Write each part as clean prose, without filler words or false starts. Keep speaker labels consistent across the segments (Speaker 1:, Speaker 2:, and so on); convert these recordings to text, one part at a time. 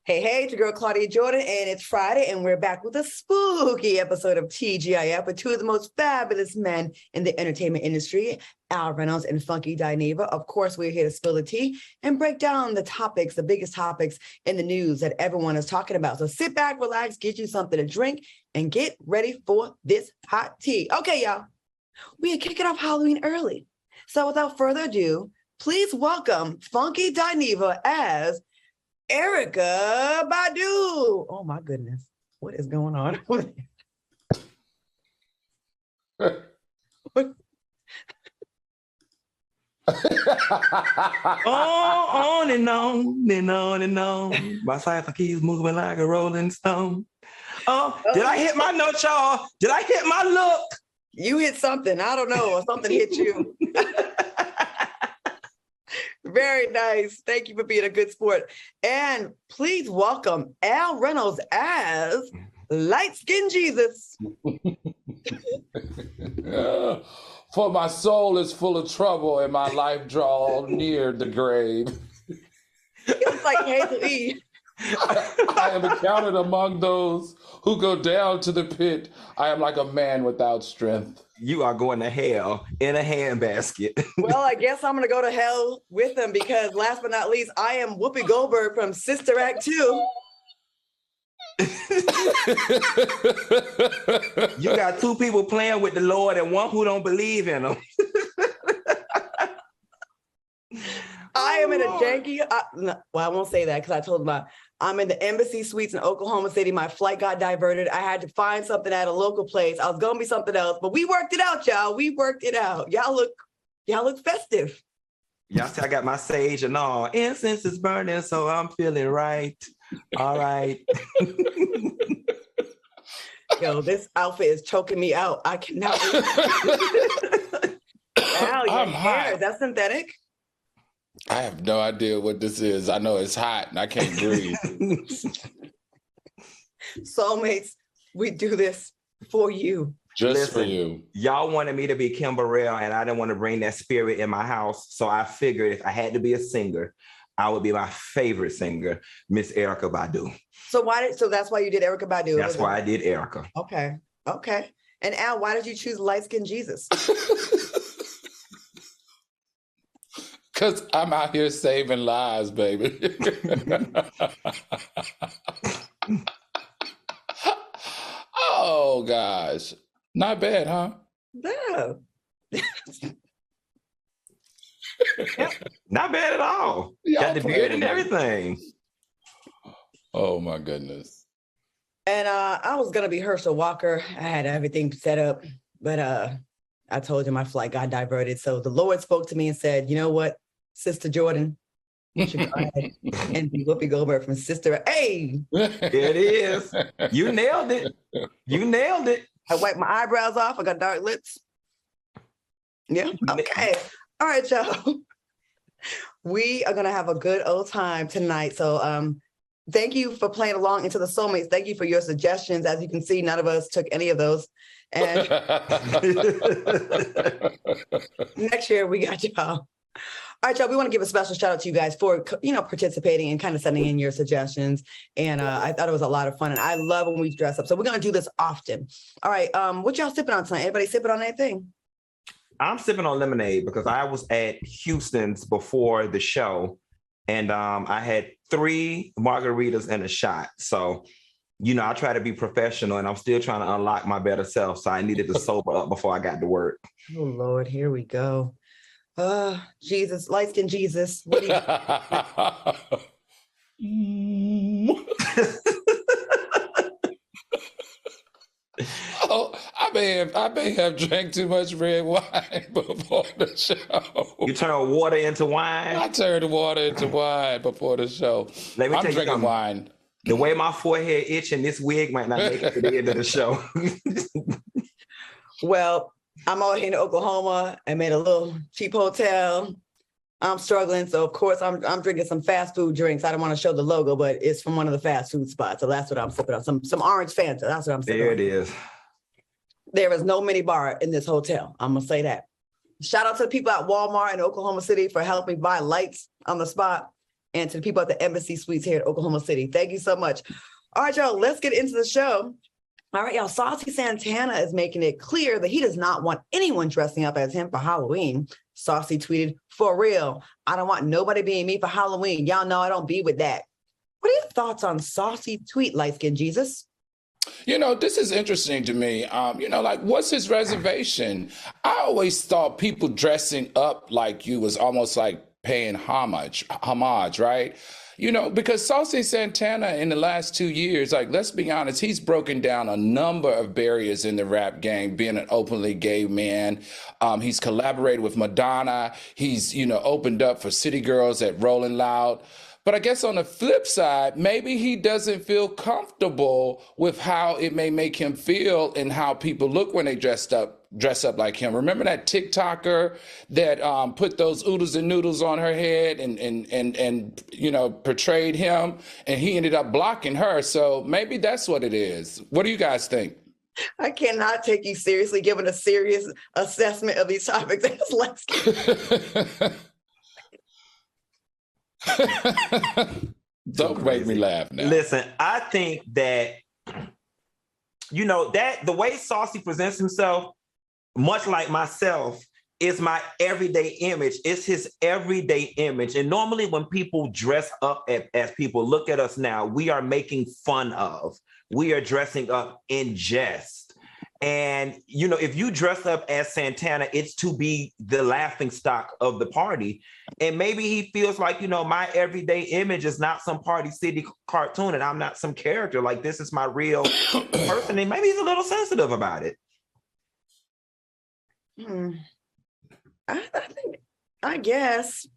Speaker 1: Hey, it's your girl Claudia Jordan, and it's Friday, and we're back with a spooky episode of TGIF with two of the most fabulous men in the entertainment industry, Al Reynolds and Funky Dineva. Of course, we're here to spill the tea and break down the topics, the biggest topics in the news that everyone is talking about. So sit back, relax, get you something to drink, and get ready for this hot tea. Okay, y'all, we are kicking off Halloween early. So without further ado, please welcome Funky Dineva as Erykah Badu. Oh my goodness. What is going on?
Speaker 2: On and on and on and on. My cycle keeps moving like a rolling stone. Oh, did I hit my note, y'all? Did I hit my look?
Speaker 1: You hit something. I don't know. Or something hit you. Very nice. Thank you for being a good sport. And please welcome Al Reynolds as Light Skin Jesus.
Speaker 3: For my soul is full of trouble and my life draw near the grave.
Speaker 1: It's like Hazel E.
Speaker 3: I am counted among those who go down to the pit. I am like a man without strength.
Speaker 2: You are going to hell in a handbasket.
Speaker 1: Well, I guess I'm going to go to hell with them because last but not least, I am Whoopi Goldberg from Sister Act 2.
Speaker 2: You got two people playing with the Lord and one who don't believe in him.
Speaker 1: I am in a janky, I won't say that because I told them I'm in the Embassy Suites in Oklahoma City. My flight got diverted. I had to find something at a local place. I was going to be something else, but we worked it out, y'all. We worked it out. Y'all look festive.
Speaker 2: Y'all see, I got my sage and all. Incense is burning, so I'm feeling right. All right.
Speaker 1: Yo, this outfit is choking me out. I cannot. Wow, your hair, is that synthetic?
Speaker 3: I have no idea what this is. I know it's hot and I can't breathe.
Speaker 1: Soulmates, we do this for you.
Speaker 3: Just for you.
Speaker 2: Y'all wanted me to be Kim Burrell, and I didn't want to bring that spirit in my house. So I figured if I had to be a singer, I would be my favorite singer, Miss Erykah Badu.
Speaker 1: So that's why you did Erykah Badu.
Speaker 2: That's why I did Erykah.
Speaker 1: Okay. And Al, why did you choose Light Skin Jesus?
Speaker 3: Because I'm out here saving lives, baby. Oh, gosh. Not bad, huh?
Speaker 1: No.
Speaker 2: Not bad at all. Got the beard and everything.
Speaker 3: Oh, my goodness.
Speaker 1: And I was going to be Herschel Walker. I had everything set up, but I told you my flight got diverted. So the Lord spoke to me and said, you know what, Sister Jordan, you should go ahead and be Whoopi Goldberg from Sister. Hey!
Speaker 2: It is. You nailed it. You nailed it.
Speaker 1: I wiped my eyebrows off. I got dark lips. Yeah. Okay. All right, y'all. We are going to have a good old time tonight. So thank you for playing along into the Soulmates. Thank you for your suggestions. As you can see, none of us took any of those. And next year, we got y'all. All right, y'all, we want to give a special shout out to you guys for, participating and kind of sending in your suggestions. And I thought it was a lot of fun. And I love when we dress up. So we're going to do this often. All right. What y'all sipping on tonight? Anybody sipping on anything?
Speaker 2: I'm sipping on lemonade because I was at Houston's before the show. And I had 3 margaritas and a shot. So, I try to be professional and I'm still trying to unlock my better self. So I needed to sober up before I got to work.
Speaker 1: Oh, Lord, here we go. Jesus, light skin Jesus. What do you...
Speaker 3: Oh, I may have drank too much red wine before the show.
Speaker 2: You turn water into wine?
Speaker 3: I turned water into wine before the show.
Speaker 2: Let me
Speaker 3: I'm
Speaker 2: tell you
Speaker 3: drinking
Speaker 2: something.
Speaker 3: wine.
Speaker 2: The way my forehead itching, this wig might not make it to the end of the show.
Speaker 1: Well, I'm out here in Oklahoma. I'm at a little cheap hotel. I'm struggling. So, of course, I'm drinking some fast food drinks. I don't want to show the logo, but it's from one of the fast food spots. So that's what I'm sipping on. Some orange Fanta. That's what I'm sipping on.
Speaker 2: There it is.
Speaker 1: There is no mini bar in this hotel. I'm going to say that. Shout out to the people at Walmart in Oklahoma City for helping buy lights on the spot. and to the people at the Embassy Suites here in Oklahoma City. Thank you so much. All right, y'all, let's get into the show. All right, y'all, Saucy Santana is making it clear that he does not want anyone dressing up as him for Halloween. Saucy tweeted, "For real, I don't want nobody being me for Halloween. Y'all know I don't be with that." What are your thoughts on Saucy tweet, Light Skin Jesus?
Speaker 3: This is interesting to me. What's his reservation? I always thought people dressing up like you was almost like paying homage, right? Because Saucy Santana in the last 2 years, let's be honest, he's broken down a number of barriers in the rap game, being an openly gay man. He's collaborated with Madonna. He's, opened up for city girls at Rolling Loud. But I guess on the flip side, maybe he doesn't feel comfortable with how it may make him feel and how people look when they dress up like him. Remember that TikToker that put those oodles and noodles on her head and portrayed him, and he ended up blocking her. So maybe that's what it is. What do you guys think?
Speaker 1: I cannot take you seriously given a serious assessment of these topics.
Speaker 3: Don't make me laugh now.
Speaker 2: Listen, I think that that the way Saucy presents himself, much like myself, is my everyday image. It's his everyday image. And normally when people dress up as people look at us now, we are making fun of. We are dressing up in jest. And, if you dress up as Santana, it's to be the laughing stock of the party. And maybe he feels like, my everyday image is not some Party City cartoon and I'm not some character. Like, this is my real person. And maybe he's a little sensitive about it.
Speaker 1: I guess.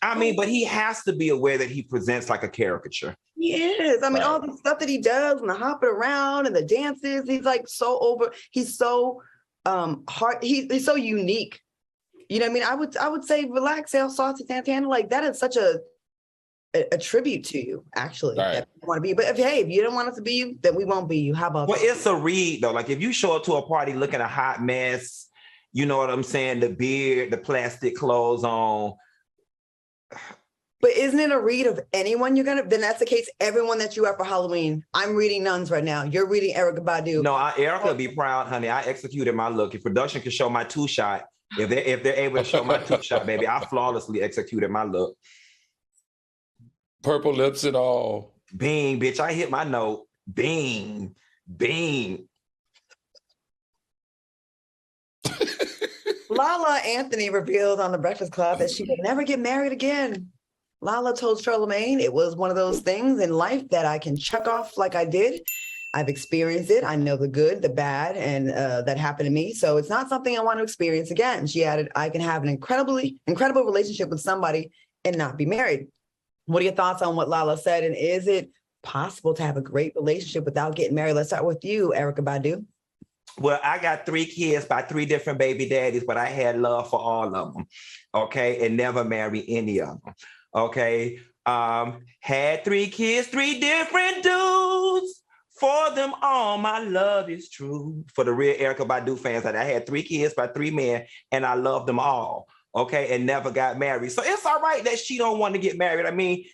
Speaker 2: But he has to be aware that he presents like a caricature.
Speaker 1: He is. All the stuff that he does and the hopping around and the dances, he's like so over. He's so hard. He's so unique. I would say relax, Saucy Santana. Like, that is such a tribute to you, actually.
Speaker 3: Right.
Speaker 1: That you want to be. But if you don't want us to be you, then we won't be you. How about
Speaker 2: Well,
Speaker 1: that?
Speaker 2: it's a read though. Like, if you show up to a party looking a hot mess, you know what I'm saying? The beard, the plastic clothes on.
Speaker 1: But isn't it a read of anyone then that's the case, everyone that you are for Halloween. I'm reading nuns right now. You're reading Erykah Badu.
Speaker 2: No, Erykah will be proud, honey. I executed my look. If production can show my 2-shot, if they're able to show my 2-shot, baby, I flawlessly executed my look.
Speaker 3: Purple lips and all.
Speaker 2: Bing, bitch, I hit my note. Bing, bing.
Speaker 1: Lala Anthony revealed on The Breakfast Club that she would never get married again. Lala told Charlamagne it was one of those things in life that I can check off like I did. I've experienced it. I know the good, the bad, and that happened to me. So it's not something I want to experience again. She added, I can have an incredible relationship with somebody and not be married. What are your thoughts on what Lala said? And is it possible to have a great relationship without getting married? Let's start with you, Erykah Badu.
Speaker 2: Well, I got 3 kids by 3 different baby daddies, but I had love for all of them, okay, and never married any of them, okay? Had 3 kids, 3 different dudes. For them all, my love is true. For the real Erykah Badu fans, I had 3 kids by 3 men, and I loved them all, okay, and never got married. So it's all right that she don't want to get married.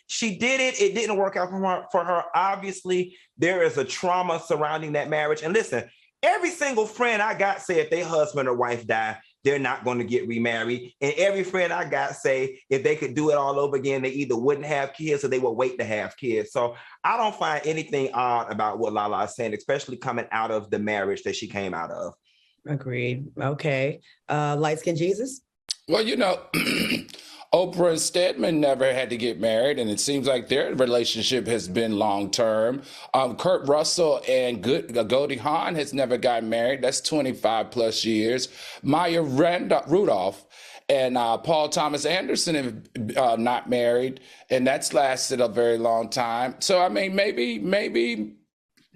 Speaker 2: She did it. It didn't work out for her. Obviously, there is a trauma surrounding that marriage. And listen, every single friend I got say if their husband or wife die, they're not going to get remarried. And every friend I got say if they could do it all over again, they either wouldn't have kids or they would wait to have kids. So I don't find anything odd about what Lala is saying, especially coming out of the marriage that she came out of.
Speaker 1: Agreed. Okay. Light Skin Jesus?
Speaker 3: Well, Oprah and Stedman never had to get married, and it seems like their relationship has been long-term. Kurt Russell and Goldie Hawn has never gotten married. That's 25 plus years. Maya Rudolph and Paul Thomas Anderson have not married, and that's lasted a very long time. So, maybe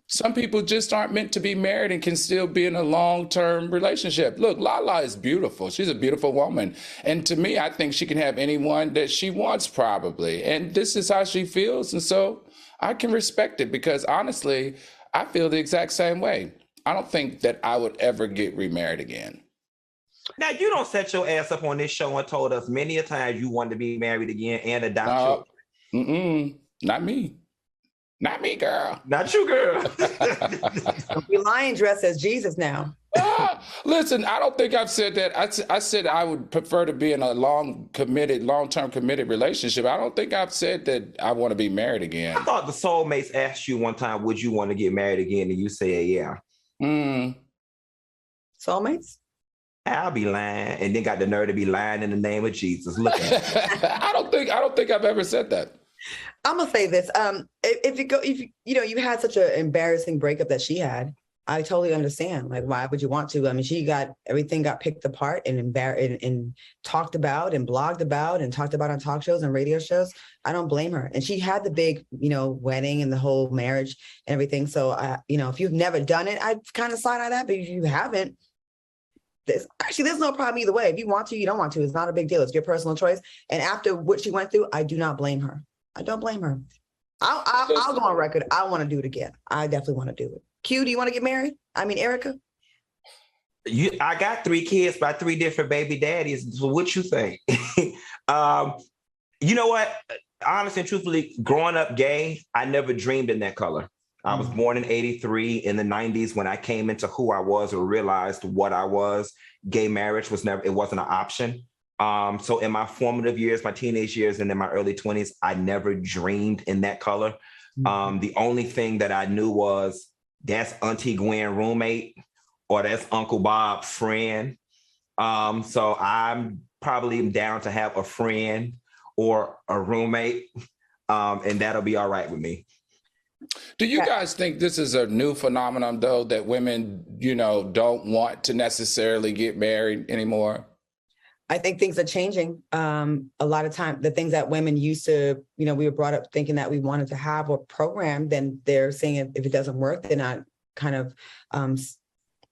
Speaker 3: some people just aren't meant to be married and can still be in a long-term relationship. Look, Lala is beautiful. She's a beautiful woman. And to me, I think she can have anyone that she wants probably. And this is how she feels. And so I can respect it because honestly, I feel the exact same way. I don't think that I would ever get remarried again.
Speaker 2: Now, you don't set your ass up on this show and told us many a time you wanted to be married again and adopt children.
Speaker 3: Not me. Not me, girl.
Speaker 2: Not you, girl.
Speaker 1: Don't be lying dressed as Jesus now.
Speaker 3: Listen, I don't think I've said that. I said I would prefer to be in a long-term committed relationship. I don't think I've said that I want to be married again.
Speaker 2: I thought the soulmates asked you one time, would you want to get married again? And you said, yeah.
Speaker 1: Soulmates?
Speaker 2: I'll be lying, and then got the nerve to be lying in the name of Jesus. Look at it.
Speaker 3: I don't think I've ever said that.
Speaker 1: I'm gonna say this. If you had such an embarrassing breakup that she had, I totally understand. Like, why would you want to? I mean, everything got picked apart and talked about and blogged about and talked about on talk shows and radio shows. I don't blame her. And she had the big, wedding and the whole marriage and everything. So, if you've never done it, I'd kind of side on that. But if you haven't, there's no problem either way. If you want to, you don't want to. It's not a big deal. It's your personal choice. And after what she went through, I do not blame her. I don't blame her. I'll go on record. I want to do it again. I definitely want to do it. Q, do you want to get married? I mean, Erica?
Speaker 2: I got 3 kids by 3 different baby daddies. So what you think? You know what? Honestly and truthfully, growing up gay, I never dreamed in that color. I was born in 83. In the 90s, when I came into who I was or realized what I was, gay marriage wasn't an option. So in my formative years, my teenage years, and in my early 20s, I never dreamed in that color. The only thing that I knew was that's Auntie Gwen roommate, or that's Uncle Bob friend. So I'm probably down to have a friend or a roommate, and that'll be all right with me.
Speaker 3: Do you guys think this is a new phenomenon, though, that women, don't want to necessarily get married anymore?
Speaker 1: I think things are changing. A lot of time, the things that women used to, we were brought up thinking that we wanted to have or program, then they're saying if it doesn't work, they're not kind of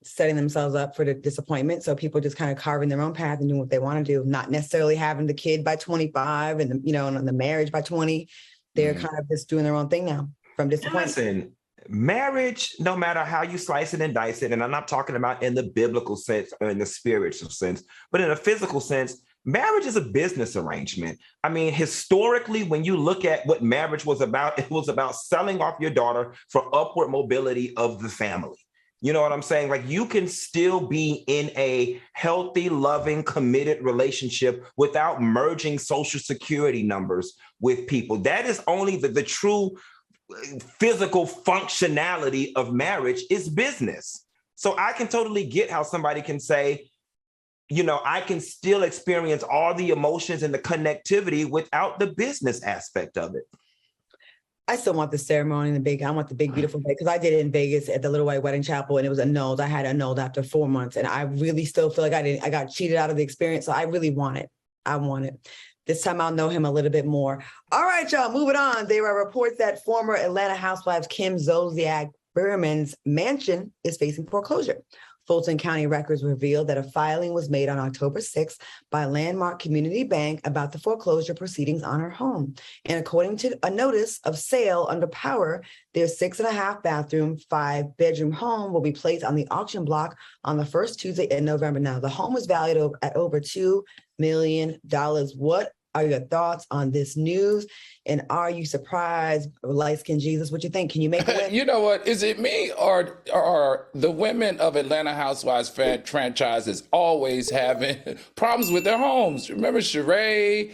Speaker 1: setting themselves up for the disappointment. So people just kind of carving their own path and doing what they want to do, not necessarily having the kid by 25 and, and the marriage by 20. They're kind of just doing their own thing now from disappointment.
Speaker 2: Listen, marriage, no matter how you slice it and dice it, and I'm not talking about in the biblical sense or in the spiritual sense, but in a physical sense, marriage is a business arrangement. I mean, historically, when you look at what marriage was about, it was about selling off your daughter for upward mobility of the family. You know what I'm saying? Like, you can still be in a healthy, loving, committed relationship without merging social security numbers with people. That is only the true physical functionality of marriage is business. So I can totally get how somebody can say, I can still experience all the emotions and the connectivity without the business aspect of it.
Speaker 1: I still want the ceremony and I want the big, beautiful day, because I did it in Vegas at the Little White Wedding Chapel, and it was annulled. I had annulled after 4 months, and I really still feel like I got cheated out of the experience. So I really want it. I want it. This time I'll know him a little bit more. All right, y'all, moving on. There are reports that former Atlanta housewives Kim Zolciak Berman's mansion is facing foreclosure. Fulton County records revealed that a filing was made on October 6th by Landmark Community Bank about the foreclosure proceedings on her home. And according to a notice of sale under power, their 6.5 bathroom, 5-bedroom home will be placed on the auction block on the first Tuesday in November. Now, the home is valued at over $2 million. What are your thoughts on this news? And are you surprised, light-skinned Jesus? What you think? Can you make a win?
Speaker 3: You know what? Is it me or the women of Atlanta Housewives franchise is always having problems with their homes? Remember Sheree,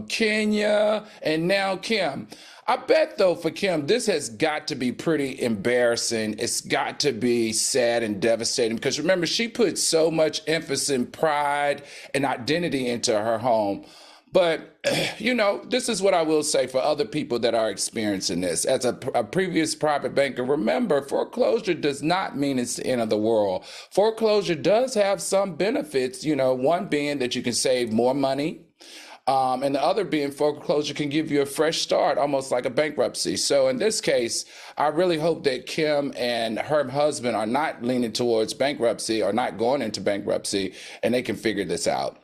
Speaker 3: Kenya, and now Kim. I bet, though, for Kim, this has got to be pretty embarrassing. It's got to be sad and devastating because, remember, she put so much emphasis and pride and identity into her home. But, this is what I will say for other people that are experiencing this. As a previous private banker, remember, foreclosure does not mean it's the end of the world. Foreclosure does have some benefits, one being that you can save more money. And the other being foreclosure can give you a fresh start, almost like a bankruptcy. So in this case, I really hope that Kim and her husband are not leaning towards bankruptcy or not going into bankruptcy, and they can figure this out.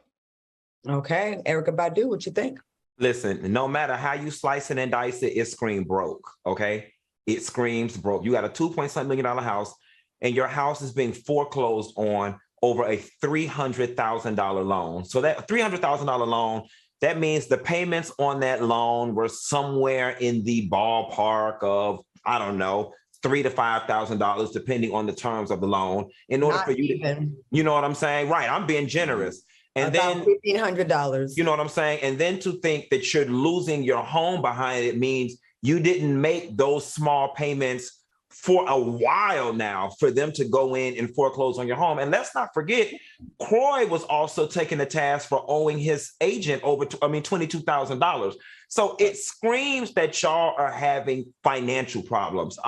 Speaker 1: Okay. Erica Badu, what you think?
Speaker 2: Listen, no matter how you slice it and dice it, it screams broke, okay? It screams broke. You got a $2.7 million house, and your house is being foreclosed on over a $300,000 loan. So that $300,000 loan, that means the payments on that loan were somewhere in the ballpark of, I don't know, $3,000 to $5,000, depending on the terms of the loan. In order for you to, you know what I'm saying? Right. I'm being generous. And
Speaker 1: about
Speaker 2: then
Speaker 1: $1,500.
Speaker 2: You know what I'm saying? And then to think that you're losing your home behind it means you didn't make those small payments for a while now for them to go in and foreclose on your home. And let's not forget, Croy was also taking the task for owing his agent $22,000. So it screams that y'all are having financial problems.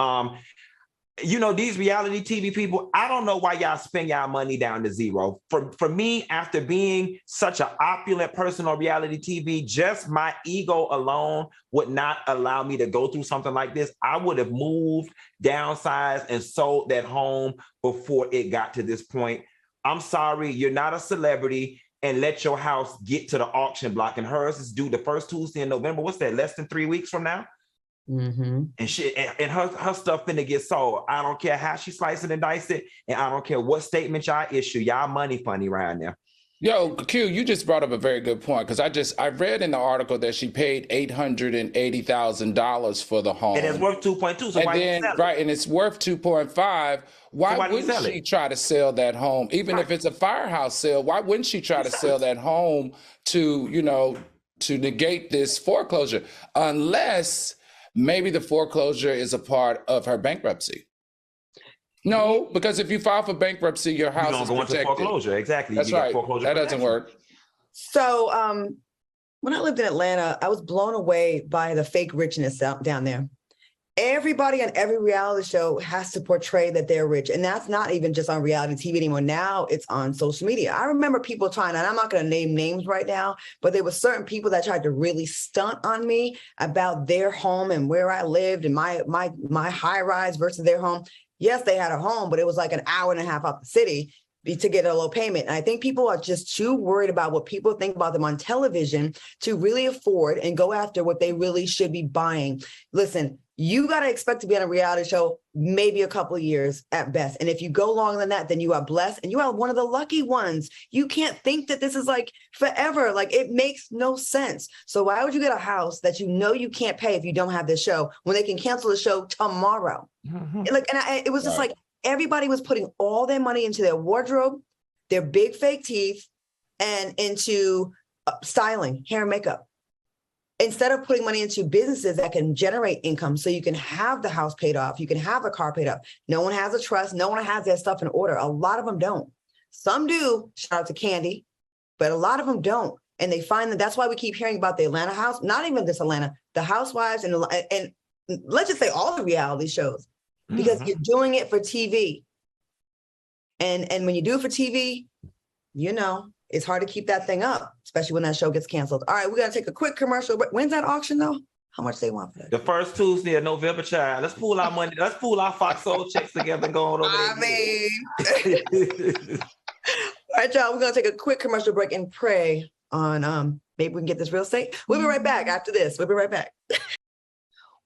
Speaker 2: You know, these reality TV people, I don't know why y'all spend y'all money down to zero. For me, after being such an opulent person on reality TV, just my ego alone would not allow me to go through something like this. I would have moved, downsized, and sold that home before it got to this point. I'm sorry, you're not a celebrity, and let your house get to the auction block. And hers is due the first Tuesday in November. What's that, less than 3 weeks from now?
Speaker 1: Mm-hmm.
Speaker 2: And shit, and her stuff finna get sold. I don't care how she slice it and dice it, and I don't care what statement y'all issue. Y'all money funny right now.
Speaker 3: Yo, Q, you just brought up a very good point, because I read in the article that she paid $880,000 for the home,
Speaker 2: and it's worth 2.2. So why
Speaker 3: then,
Speaker 2: sell it?
Speaker 3: right, and it's worth 2.5. Why wouldn't she try to sell that home, even if it's a firehouse sale? Why wouldn't she try to sell that home to, you know, to negate this foreclosure, unless maybe the foreclosure is a part of her bankruptcy? No, because if you file for bankruptcy, your house is protected. Into
Speaker 2: foreclosure. Exactly.
Speaker 3: That's right. That doesn't work.
Speaker 1: So when I lived in Atlanta, I was blown away by the fake richness down there. Everybody on every reality show has to portray that they're rich. And that's not even just on reality TV anymore. Now it's on social media. I remember people trying, and I'm not going to name names right now, but there were certain people that tried to really stunt on me about their home and where I lived and my high rise versus their home. Yes, they had a home, but it was like an hour and a half out the city to get a low payment. And I think people are just too worried about what people think about them on television to really afford and go after what they really should be buying. Listen, you got to expect to be on a reality show maybe a couple of years at best. And if you go longer than that, then you are blessed and you are one of the lucky ones. You can't think that this is like forever. Like, it makes no sense. So why would you get a house that you know you can't pay if you don't have this show when they can cancel the show tomorrow? Mm-hmm. It was just like everybody was putting all their money into their wardrobe, their big fake teeth, and into styling, hair and makeup, instead of putting money into businesses that can generate income so you can have the house paid off, you can have the car paid off. No one has a trust. No one has their stuff in order. A lot of them don't. Some do, shout out to Candy, but a lot of them don't. And they find that that's why we keep hearing about the Atlanta house, not even this Atlanta, the housewives and let's just say all the reality shows, because you're doing it for TV. And when you do it for TV, you know, it's hard to keep that thing up, especially when that show gets canceled. All right, we're going to take a quick commercial. When's that auction, though? How much they want for that?
Speaker 2: The first Tuesday of November, child. Let's pool our money. Let's pool our FOXSOUL checks together and go on over there.
Speaker 1: All right, y'all, we're going to take a quick commercial break and pray on maybe we can get this real estate. We'll be right back after this. We'll be right back.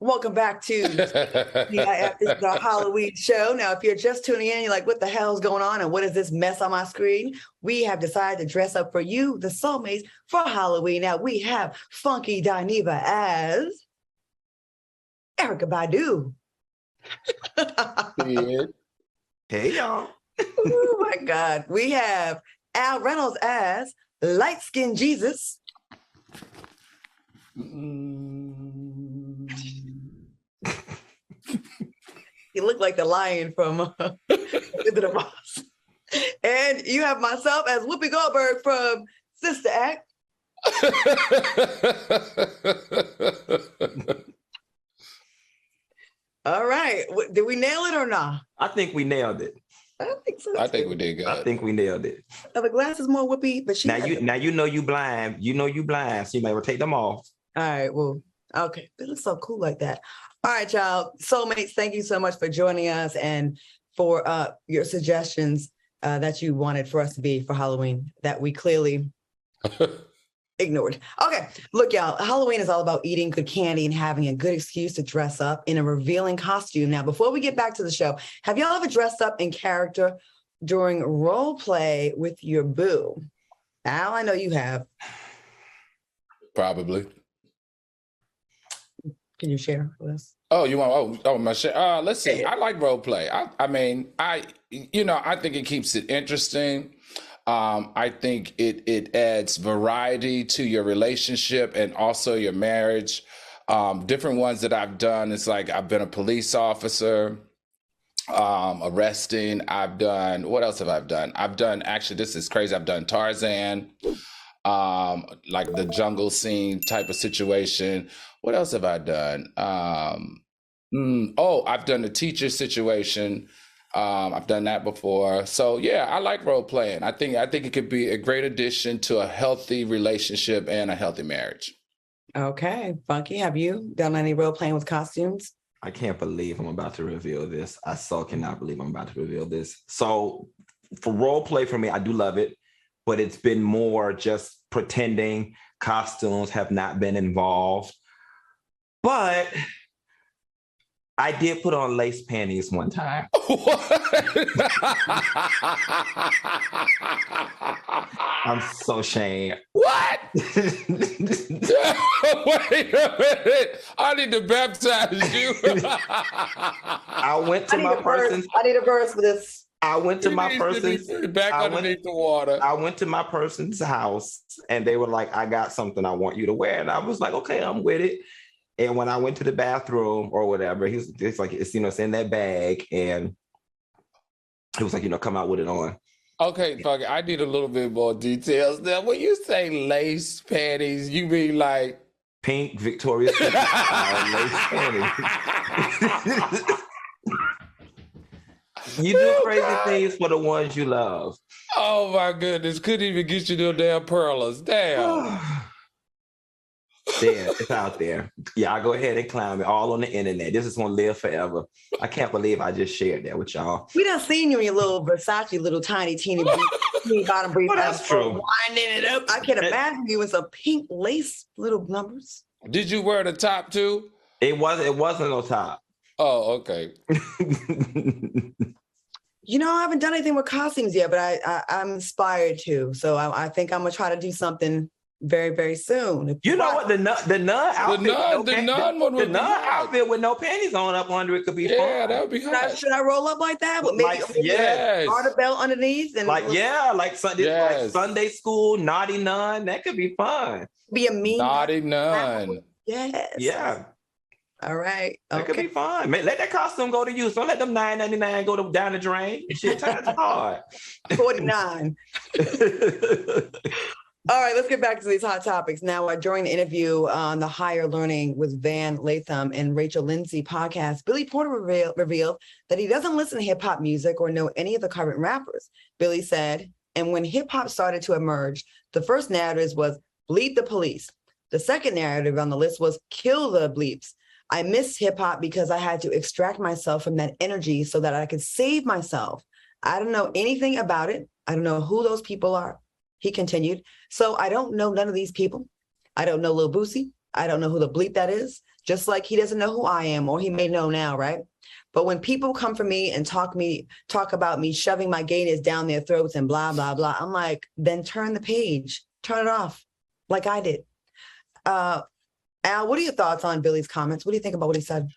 Speaker 1: Welcome back to TGIF. This is our Halloween show. Now, if you're just tuning in, you're like, what the hell is going on? And what is this mess on my screen? We have decided to dress up for you, the soulmates, for Halloween. Now, we have Funky Dineva as Erykah Badu.
Speaker 2: Hey, y'all.
Speaker 1: Oh, my God. We have Al Reynolds as Light Skin Jesus. He looked like the lion from Wizard of Oz. And you have myself as Whoopi Goldberg from Sister Act. All right. Did we nail it or not?
Speaker 2: I think we nailed it.
Speaker 1: I think so.
Speaker 3: I think we did good.
Speaker 2: I think we nailed it.
Speaker 1: The glass is more Whoopi, but
Speaker 2: now you know you blind. You know you blind, so you might well take them off.
Speaker 1: All right. Well, okay. It looks so cool like that. All right, y'all. Soulmates, thank you so much for joining us and for your suggestions that you wanted for us to be for Halloween that we clearly ignored. Okay, look, y'all. Halloween is all about eating good candy and having a good excuse to dress up in a revealing costume. Now, before we get back to the show, have y'all ever dressed up in character during role play with your boo? Al, I know you have.
Speaker 3: Probably.
Speaker 1: Can you share with us?
Speaker 3: Oh, you want? My shit. Let's see. I like role play. I mean, I think it keeps it interesting. I think it adds variety to your relationship and also your marriage. Different ones that I've done. It's like I've been a police officer, arresting. I've done. What else have I done? I've done. Actually, this is crazy. I've done Tarzan. Like the jungle scene type of situation. What else have I done? I've done the teacher situation. I've done that before. So yeah, I like role playing. I think it could be a great addition to a healthy relationship and a healthy marriage.
Speaker 1: Okay. Funky, have you done any role playing with costumes?
Speaker 2: I can't believe I'm about to reveal this. I so cannot believe I'm about to reveal this. So for role play for me, I do love it, but it's been more just pretending. Costumes have not been involved. But I did put on lace panties one time. I'm so ashamed.
Speaker 3: What? Wait a minute. I need to baptize you.
Speaker 2: I went to my person's.
Speaker 1: I need a verse for this.
Speaker 2: I went to my person's.
Speaker 3: Back underneath the water.
Speaker 2: I went to my person's house and they were like, I got something I want you to wear. And I was like, okay, I'm with it. And when I went to the bathroom or whatever, it's like, it's in that bag. And he was like, come out with it on.
Speaker 3: Okay, fuck it. I need a little bit more details. Now, when you say lace panties, you mean like
Speaker 2: pink Victoria's Secret lace panties. You do crazy things for the ones you love.
Speaker 3: Oh my goodness. Couldn't even get you no damn pearls. Damn.
Speaker 2: There, it's out there. Yeah, I go ahead and clown it all on the internet. This is gonna live forever. I can't believe I just shared that with y'all.
Speaker 1: We done seen you in your little Versace, little tiny, teeny bottom brief.
Speaker 2: Well, that's true.
Speaker 1: Winding it up. I can imagine you in some pink lace little numbers.
Speaker 3: Did you wear the top too?
Speaker 2: It wasn't no top.
Speaker 3: Oh, okay.
Speaker 1: I haven't done anything with costumes yet, but I'm inspired to. So I think I'm gonna try to do something very, very soon.
Speaker 2: You know what? The nun outfit with no panties on up under it could be fun.
Speaker 3: Yeah, that would be hot.
Speaker 1: Should I roll up like that? With maybe garter belt underneath and
Speaker 2: like Sunday school, naughty nun. That could be fun.
Speaker 1: Be a mean
Speaker 3: naughty nun.
Speaker 1: Yes.
Speaker 2: Yeah.
Speaker 1: All right.
Speaker 2: That could be fun. Let that costume go to use. Don't let them $9.99 go down the drain. Shit, times hard.
Speaker 1: 49. All right, let's get back to these hot topics. Now, during the interview on the Higher Learning with Van Latham and Rachel Lindsay podcast, Billy Porter revealed that he doesn't listen to hip-hop music or know any of the current rappers. Billy said, and when hip-hop started to emerge, the first narrative was bleep the police. The second narrative on the list was kill the bleeps. I missed hip-hop because I had to extract myself from that energy so that I could save myself. I don't know anything about it. I don't know who those people are. He continued, so I don't know none of these people. I don't know Lil Boosie. I don't know who the bleep that is, just like he doesn't know who I am, or he may know now, right? But when people come for me and talk about me shoving my gayness down their throats and blah, blah, blah, I'm like, then turn the page, turn it off, like I did. Al, what are your thoughts on Billy's comments? What do you think about what he said?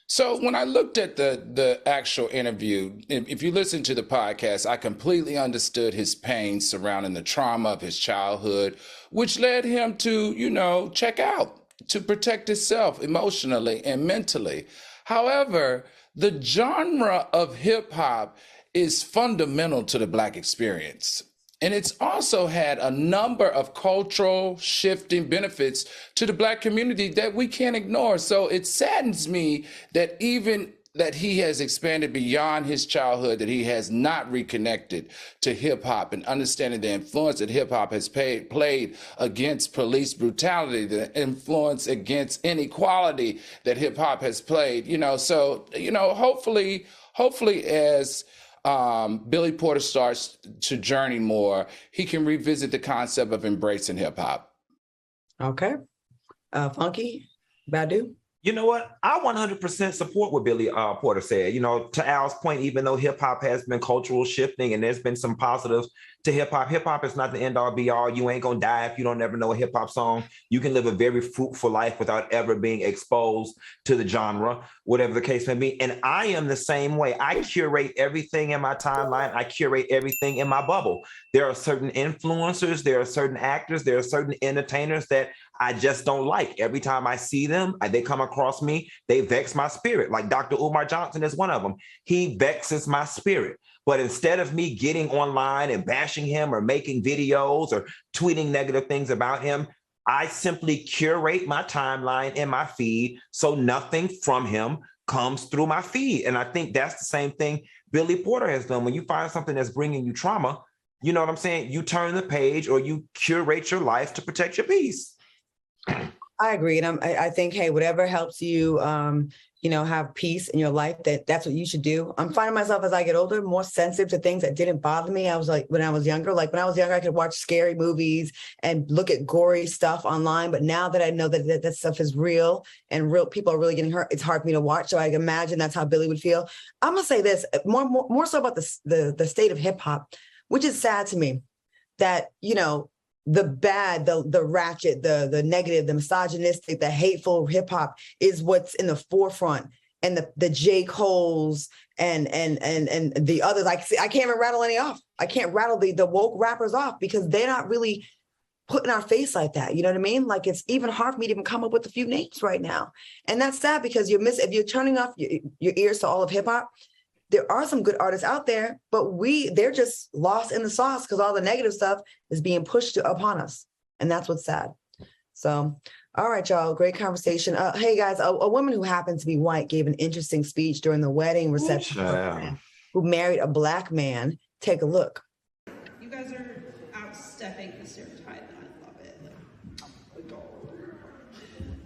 Speaker 3: So when I looked at the actual interview, if you listen to the podcast, I completely understood his pain surrounding the trauma of his childhood, which led him to, check out, to protect himself emotionally and mentally. However, the genre of hip hop is fundamental to the Black experience. And it's also had a number of cultural shifting benefits to the Black community that we can't ignore. So it saddens me that even that he has expanded beyond his childhood, that he has not reconnected to hip hop and understanding the influence that hip hop has played against police brutality, the influence against inequality that hip hop has played. Hopefully as Billy Porter starts to journey more, he can revisit the concept of embracing hip hop.
Speaker 1: Okay. Funky, Badu?
Speaker 2: You know what? I 100% support what Billy Porter said. You know, to Al's point, even though hip hop has been cultural shifting and there's been some positives to hip hop is not the end all be all. You ain't going to die if you don't ever know a hip hop song. You can live a very fruitful life without ever being exposed to the genre, whatever the case may be. And I am the same way. I curate everything in my timeline. I curate everything in my bubble. There are certain influencers, there are certain actors, there are certain entertainers that I just don't like. Every time I see them, they come across me, they vex my spirit. Like Dr. Umar Johnson is one of them. He vexes my spirit. But instead of me getting online and bashing him or making videos or tweeting negative things about him, I simply curate my timeline and my feed so nothing from him comes through my feed. And I think that's the same thing Billy Porter has done. When you find something that's bringing you trauma, you know what I'm saying? You turn the page or you curate your life to protect your peace.
Speaker 1: I agree. And I think, hey, whatever helps you, have peace in your life, that's what you should do. I'm finding myself as I get older, more sensitive to things that didn't bother me. I was like, when I was younger, I could watch scary movies and look at gory stuff online. But now that I know that stuff is real and real people are really getting hurt, it's hard for me to watch. So I imagine that's how Billy would feel. I'm going to say this more so about the state of hip hop, which is sad to me that, the bad, the ratchet, the negative, the misogynistic, the hateful hip hop is what's in the forefront, and the J. Cole's and the others. I can't even rattle any off. I can't rattle the woke rappers off because they're not really put in our face like that. You know what I mean? Like it's even hard for me to even come up with a few names right now, and that's sad because if you're turning off your ears to all of hip hop. There are some good artists out there, but they're just lost in the sauce because all the negative stuff is being pushed upon us. And that's what's sad. So, all right, y'all, great conversation. Hey guys, a woman who happens to be white gave an interesting speech during the wedding reception of a friend who married a black man. Take a look.
Speaker 4: You guys are outstepping the stereotype and I love it.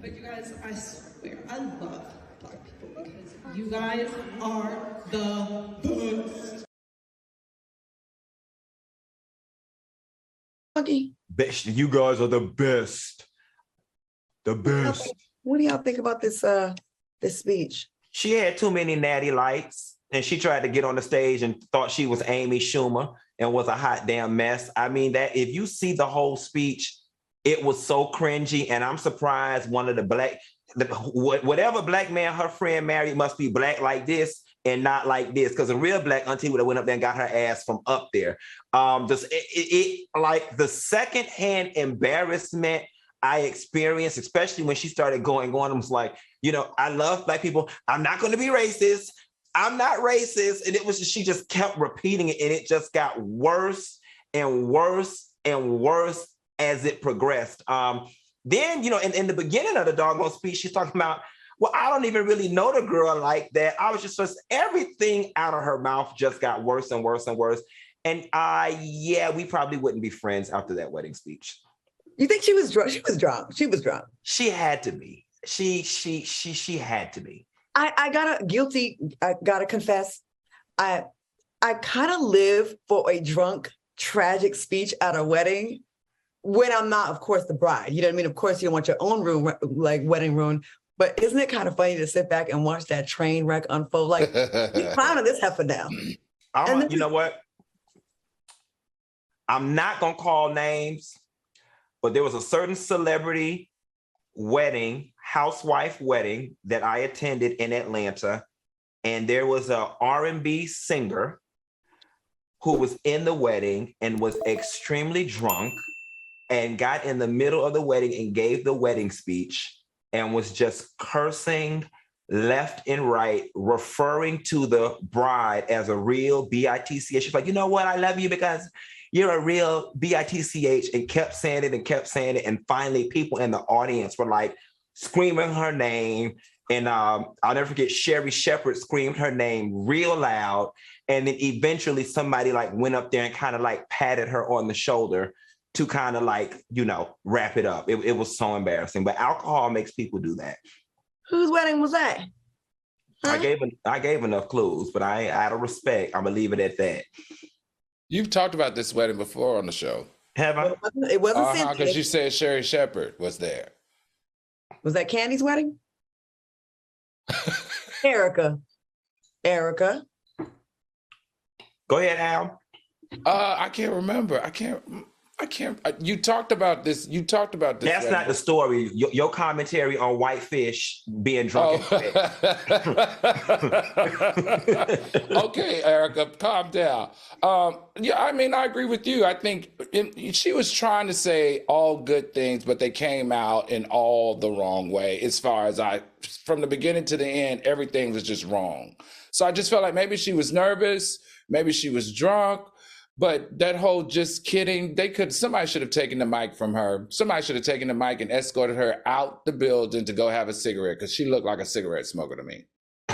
Speaker 4: But you guys, I swear, I love black people because you guys are the best.
Speaker 1: Okay.
Speaker 2: Best. You guys are the best. The best.
Speaker 1: What do y'all think about this speech?
Speaker 2: She had too many natty lights and she tried to get on the stage and thought she was Amy Schumer and was a hot damn mess. I mean, that if you see the whole speech, it was so cringy. And I'm surprised one of whatever black man her friend married must be black like this and not like this, because a real black auntie would have went up there and got her ass from up there. Like the secondhand embarrassment I experienced, especially when she started going on, I was like, I love black people. I'm not going to be racist. I'm not racist. And she just kept repeating it, and it just got worse and worse and worse as it progressed. Then, in the beginning of the doggone speech, she's talking about, well, I don't even really know the girl like that. I was just everything out of her mouth just got worse and worse and worse. And we probably wouldn't be friends after that wedding speech.
Speaker 1: You think she was drunk? She was drunk. She was drunk.
Speaker 2: She had to be. She had to be.
Speaker 1: I gotta confess. I kind of live for a drunk, tragic speech at a wedding. When I'm not, of course, the bride. You know what I mean? Of course, you don't want your own room, like wedding room. But isn't it kind of funny to sit back and watch that train wreck unfold? Like, you're clowning this heifer now.
Speaker 2: You know what? I'm not going to call names, but there was a certain celebrity wedding, housewife wedding that I attended in Atlanta. And there was a R&B singer who was in the wedding and was extremely drunk and got in the middle of the wedding and gave the wedding speech and was just cursing left and right, referring to the bride as a real bitch. She's like, you know what? I love you because you're a real bitch, and kept saying it and kept saying it. And finally, people in the audience were like screaming her name. And I'll never forget, Sherry Shepherd screamed her name real loud. And then eventually somebody went up there and kind of patted her on the shoulder to kind of wrap it up. It was so embarrassing, but alcohol makes people do that.
Speaker 1: Whose wedding was that? Huh?
Speaker 2: I gave enough clues, but out of respect, I'm gonna leave it at that.
Speaker 3: You've talked about this wedding before on the show.
Speaker 2: Have I?
Speaker 1: It wasn't
Speaker 3: because you said Sherry Shepherd was there.
Speaker 1: Was that Candy's wedding? Erica. Erica.
Speaker 2: Go ahead, Al.
Speaker 3: I can't remember. I can't. You talked about this.
Speaker 2: That's not the story. Your commentary on whitefish being drunk.
Speaker 3: Okay, Erica, calm down. Yeah, I mean, I agree with you. I think she was trying to say all good things, but they came out in all the wrong way. As far as from the beginning to the end, everything was just wrong. So I just felt like maybe she was nervous, maybe she was drunk. But that whole just kidding, somebody should have taken the mic from her. Somebody should have taken the mic and escorted her out the building to go have a cigarette, because she looked like a cigarette smoker to me.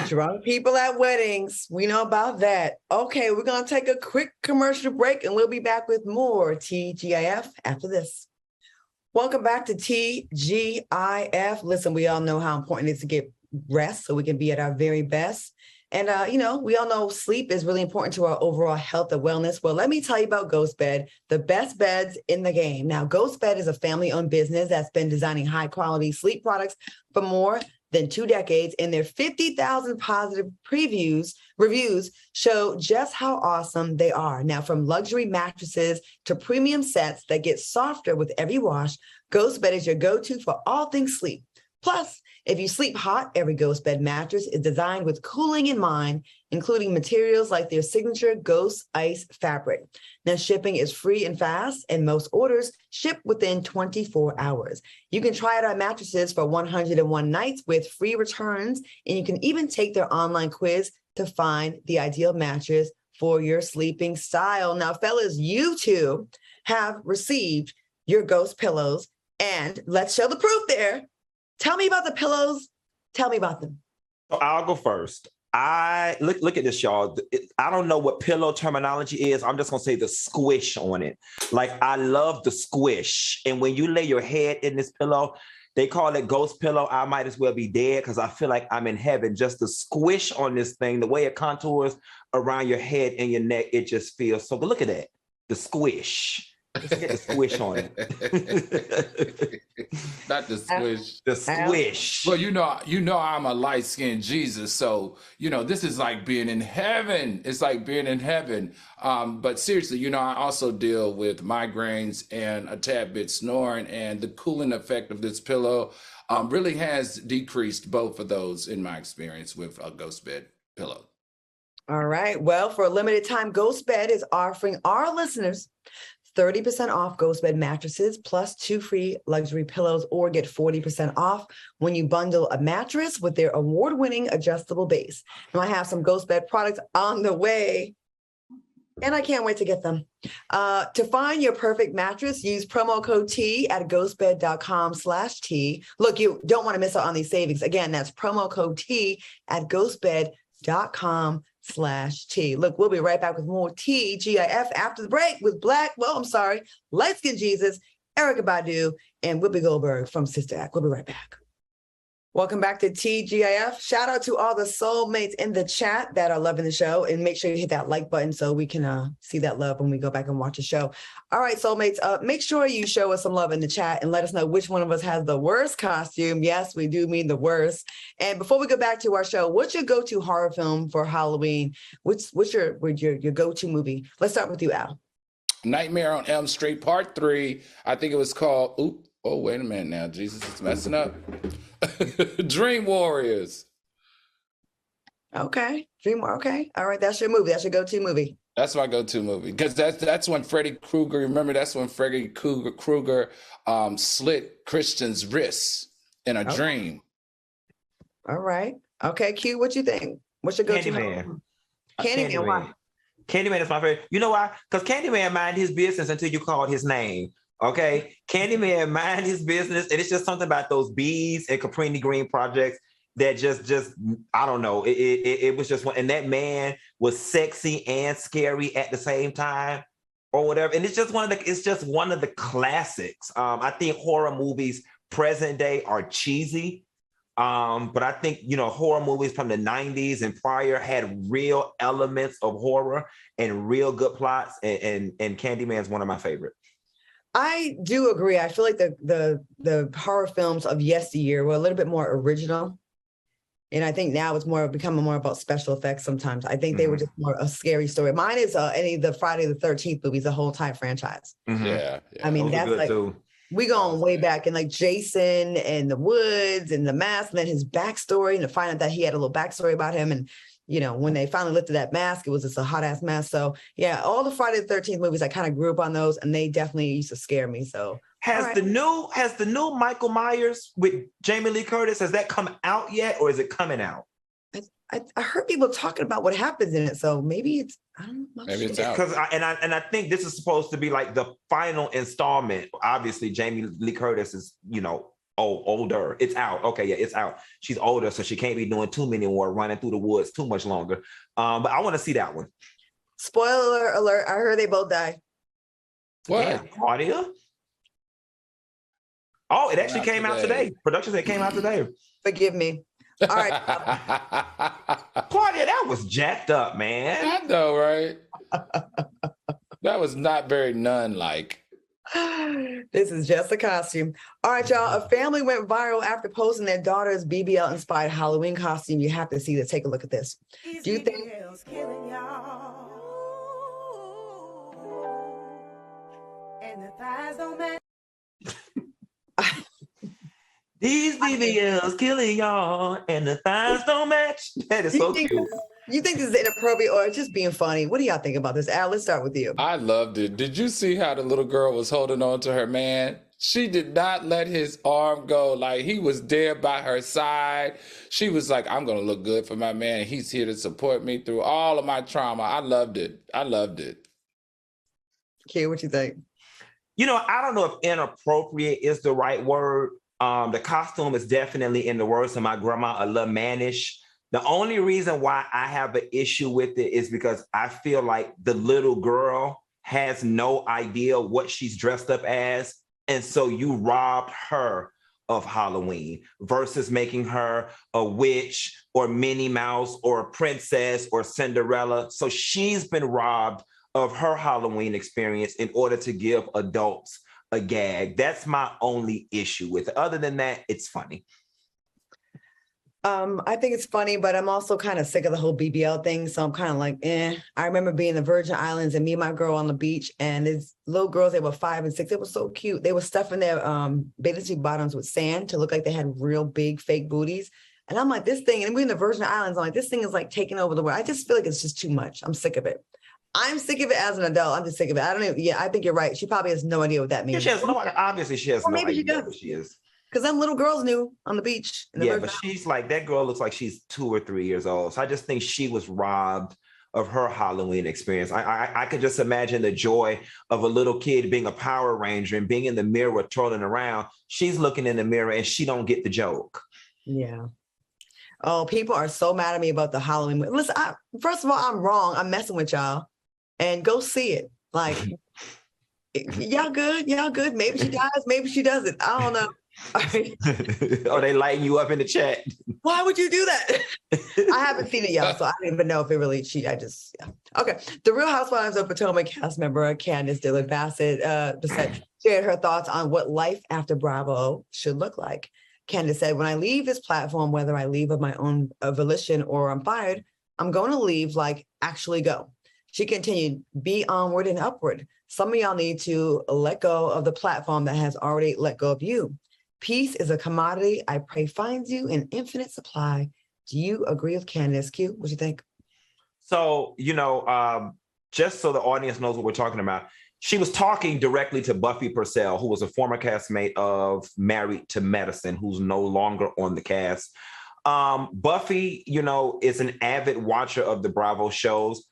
Speaker 1: Drunk people at weddings. We know about that. Okay, we're going to take a quick commercial break and we'll be back with more TGIF after this. Welcome back to TGIF. Listen, we all know how important it is to get rest so we can be at our very best. And, we all know sleep is really important to our overall health and wellness. Well, let me tell you about Ghost Bed, the best beds in the game. Now, Ghost Bed is a family-owned business that's been designing high-quality sleep products for more than 2 decades, and their 50,000 positive reviews show just how awesome they are. Now, from luxury mattresses to premium sets that get softer with every wash, Ghost Bed is your go-to for all things sleep. Plus, if you sleep hot, every Ghost Bed mattress is designed with cooling in mind, including materials like their signature Ghost Ice fabric. Now, shipping is free and fast, and most orders ship within 24 hours. You can try out our mattresses for 101 nights with free returns, and you can even take their online quiz to find the ideal mattress for your sleeping style. Now, fellas, you too have received your Ghost pillows, and let's show the proof there. Tell me about the pillows. Tell me about them.
Speaker 2: I'll go first. I look at this, y'all. I don't know what pillow terminology is. I'm just gonna say the squish on it. Like, I love the squish. And when you lay your head in this pillow, they call it ghost pillow. I might as well be dead because I feel like I'm in heaven. Just the squish on this thing, the way it contours around your head and your neck, it just feels so good. Look at that, the squish. Just get the squish on it.
Speaker 3: Not the squish.
Speaker 2: The squish.
Speaker 3: Well, you know, I'm a light-skinned Jesus, so this is like being in heaven. It's like being in heaven. But seriously, I also deal with migraines and a tad bit snoring, and the cooling effect of this pillow really has decreased both of those in my experience with a Ghost Bed pillow.
Speaker 1: All right. Well, for a limited time, Ghost Bed is offering our listeners 30% off Ghost Bed mattresses plus 2 free luxury pillows, or get 40% off when you bundle a mattress with their award-winning adjustable base. Now, I have some Ghost Bed products on the way, and I can't wait to get them. To find your perfect mattress, use promo code T at ghostbed.com/T. Look, you don't want to miss out on these savings. Again, that's promo code T at ghostbed.com/T. Look, we'll be right back with more TGIF after the break with light-skinned Jesus, Erykah Badu, and Whoopi Goldberg from Sister Act. We'll be right back. Welcome back to TGIF. Shout out to all the soulmates in the chat that are loving the show, and make sure you hit that like button so we can see that love when we go back and watch the show. All right, soulmates, make sure you show us some love in the chat and let us know which one of us has the worst costume. Yes, we do mean the worst. And before we go back to our show, what's your go-to horror film for Halloween? What's your go-to movie? Let's start with you, Al.
Speaker 3: Nightmare on Elm Street Part 3. I think it was called, oh, wait a minute now. Jesus is messing up. Dream Warriors.
Speaker 1: Okay. Okay. All right. That's your movie. That's your go-to movie.
Speaker 3: That's my go-to movie. Because that's when Freddy Krueger, remember, that's when Freddy Krueger slit Christian's wrists in a dream.
Speaker 1: All right. Okay, Q, what you think? What's your go-to?
Speaker 2: Candyman.
Speaker 1: Candyman, why?
Speaker 2: Candyman is my favorite. You know why? Because Candyman mind his business until you called his name. Okay, Candyman mind his business, and it's just something about those bees and Caprini Green projects that just I don't know. It was just one, and that man was sexy and scary at the same time, or whatever. And it's just one of the classics. I think horror movies present day are cheesy, but I think horror movies from the 90s and prior had real elements of horror and real good plots. And Candyman is one of my favorites.
Speaker 1: I do agree. I feel like the horror films of yesteryear were a little bit more original. And I think now it's becoming more about special effects sometimes. I think they were just more a scary story. Mine is any of the Friday the 13th movies, the whole time franchise.
Speaker 3: Yeah.
Speaker 1: I mean,
Speaker 2: those
Speaker 1: that's
Speaker 2: good
Speaker 1: like,
Speaker 2: too.
Speaker 1: we going way back, and like Jason and the Woods and the mask, and then his backstory, and to find out that he had a little backstory about him. And, you know, when they finally lifted that mask, it was just a hot ass mask. So yeah, all the Friday the 13th movies, I kind of grew up on those, and they definitely used to scare me. So
Speaker 2: has the new Michael Myers with Jamie Lee Curtis, has that come out yet, or is it coming out?
Speaker 1: I heard people talking about what happens in it, so maybe it's, I don't know.
Speaker 3: Maybe it's out.
Speaker 2: Because I think this is supposed to be like the final installment. Obviously, Jamie Lee Curtis is, you know, older. It's out. Okay, yeah, it's out. She's older, so she can't be doing too many more running through the woods too much longer. But I want to see that one.
Speaker 1: Spoiler alert! I heard they both die.
Speaker 3: What?
Speaker 2: Yeah, Claudia? Oh, it actually came out today. Production said it came out today.
Speaker 1: Forgive me. All right.
Speaker 2: Claudia, that was jacked up, man.
Speaker 3: I know, right? That was not very nun-like.
Speaker 1: This is just a costume. All right, y'all. A family went viral after posting their daughter's BBL-inspired Halloween costume. You have to see this. Take a look at this. Do you think...
Speaker 2: These BBLs killing y'all, and the thighs don't match. That is so cute.
Speaker 1: You think this is inappropriate or just being funny? What do y'all think about this? Al, let's start with you.
Speaker 3: I loved it. Did you see how the little girl was holding on to her man? She did not let his arm go. Like, he was there by her side. She was like, I'm going to look good for my man. He's here to support me through all of my trauma. I loved it. I loved it.
Speaker 1: Kay, what you think?
Speaker 2: You know, I don't know if inappropriate is the right word. The costume is definitely, in the words of my grandma, a little mannish. The only reason why I have an issue with it is because I feel like the little girl has no idea what she's dressed up as. And so you robbed her of Halloween versus making her a witch or Minnie Mouse or a princess or Cinderella. So she's been robbed of her Halloween experience in order to give adults a gag. That's my only issue with it. Other than that, it's funny.
Speaker 1: I think it's funny, but I'm also kind of sick of the whole BBL thing. So I'm kind of like, I remember being in the Virgin Islands and me and my girl on the beach, and these little girls, they were 5 and 6. It was so cute. They were stuffing their bathing suit bottoms with sand to look like they had real big fake booties. And I'm like, this thing, and we're in the Virgin Islands, I'm like, this thing is like taking over the world. I just feel like it's just too much. I'm sick of it. I'm sick of it as an adult. I'm just sick of it. I think you're right. She probably has no idea what that means.
Speaker 2: She has no idea. Obviously, she has no idea what she is.
Speaker 1: Because them little girls knew on the beach.
Speaker 2: But she's like, that girl looks like she's 2 or 3 years old. So I just think she was robbed of her Halloween experience. I could just imagine the joy of a little kid being a Power Ranger and being in the mirror, trolling around. She's looking in the mirror and she don't get the joke.
Speaker 1: Yeah. Oh, people are so mad at me about the Halloween. Listen, first of all, I'm wrong. I'm messing with y'all. And go see it. Like, y'all good? Y'all good? Maybe she dies. Maybe she doesn't. I don't know.
Speaker 2: Oh, they lighting you up in the chat.
Speaker 1: Why would you do that? I haven't seen it yet, so I don't even know if it really. Okay. The Real Housewives of Potomac cast member Candace Dillard Bassett shared her thoughts on what life after Bravo should look like. Candace said, "When I leave this platform, whether I leave of my own volition or I'm fired, I'm going to leave like actually go." She continued, "Be onward and upward. Some of y'all need to let go of the platform that has already let go of you. Peace is a commodity I pray finds you in infinite supply." Do you agree with Candace? Q, what do you think?
Speaker 2: So, just so the audience knows what we're talking about, she was talking directly to Buffy Purcell, who was a former castmate of Married to Medicine, who's no longer on the cast. Buffy, is an avid watcher of the Bravo shows.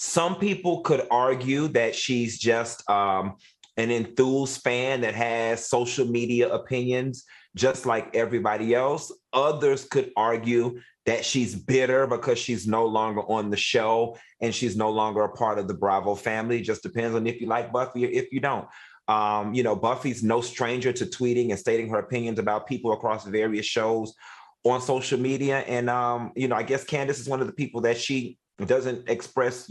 Speaker 2: Some people could argue that she's just an enthused fan that has social media opinions, just like everybody else. Others could argue that she's bitter because she's no longer on the show and she's no longer a part of the Bravo family. It just depends on if you like Buffy or if you don't. Buffy's no stranger to tweeting and stating her opinions about people across various shows on social media. And, I guess Candace is one of the people that she doesn't express,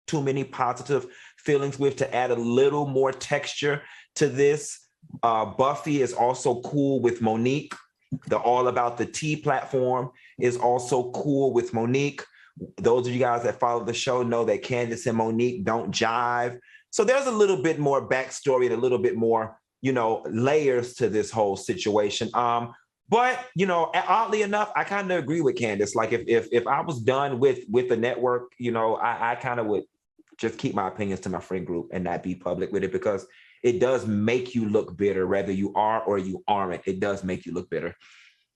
Speaker 2: too many positive feelings with, to add a little more texture to this. Buffy is also cool with Monique, the All About the Tea platform. is also cool with Monique. Those of you guys that follow the show know that Candace and Monique don't jive. So there's a little bit more backstory and a little bit more, layers to this whole situation. But oddly enough, I kind of agree with Candace. Like if I was done with the network, I kind of would just keep my opinions to my friend group and not be public with it, because it does make you look bitter, whether you are or you aren't. It does make you look bitter.